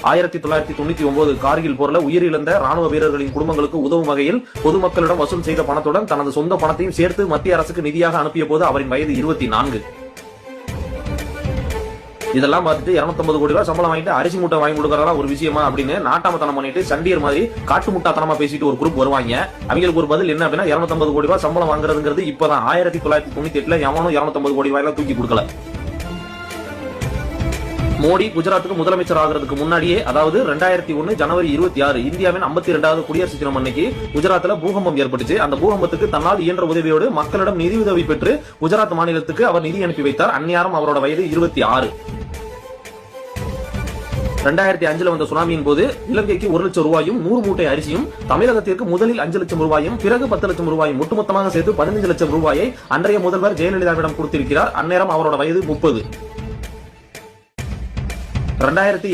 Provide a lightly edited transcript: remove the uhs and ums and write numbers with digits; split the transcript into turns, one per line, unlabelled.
1999 கார்கில் போர்ல உயிரிழந்த ராணுவ வீரர்களின் குடும்பங்களுக்கு உதவும் வகையில் பொதுமக்களிடம் வசூல் செய்த பணத்துடன் தனது சொந்த பணத்தையும் சேர்த்து மத்திய அரசுக்கு நிதியாக அனுப்பிய போது அவரின் வயது 24. இதெல்லாம் பார்த்துட்டு 250 கோடி ரூபாய் சம்பளம் வாங்கிட்டு அரிசி மூட்டை வாங்கி கொடுக்கறதா ஒரு விஷயமா அப்படின்னு நாட்டாமத்தனம் பண்ணிட்டு சண்டியர் மாதிரி காட்டு முட்டாத்தனமா பேசிட்டு ஒரு குரூப் வருவாங்க. அவங்களுக்கு ஒரு பதில் என்ன அப்படின்னா 250 கோடி ரூபாய் சம்பளம் வாங்குறதுங்கிறது இப்பதான் 1998 எவனும் 250 கோடி ரூபாய் தூக்கி கொடுக்கல. மோடி குஜராத்துக்கு முதலமைச்சர் ஆகிறதுக்கு முன்னாடியே, அதாவது 2001 ஜனவரி 26 இந்தியாவின் 52வது குடியரசு தினம் அன்னைக்கு குஜராத்ல பூகம்பம் ஏற்பட்டுச்சு. அந்த பூகம்பத்துக்கு தன்னால் இயன்ற உதவியோடு மக்களிடம் நிதி உதவி பெற்று குஜராத் மாநிலத்துக்கு அவர் நிதி அனுப்பி வைத்தார். அந்நியாரம் அவரோட வயது 26. 2005 வந்த சுனாமியின் போது இலங்கைக்கு 1 லட்சம் ரூபாயும் 100 மூட்டை அரிசியும், தமிழகத்திற்கு முதலில் 5 லட்சம் ரூபாயும் பிறகு 10 லட்சம் ரூபாயும் ஒட்டுமொத்தமாக சேர்த்து 15 லட்சம் ரூபாயை அன்றைய முதல்வர் ஜெயலலிதாவிடம் கொடுத்திருக்கிறார். அந்நேரம் அவரோட வயது 30. 2008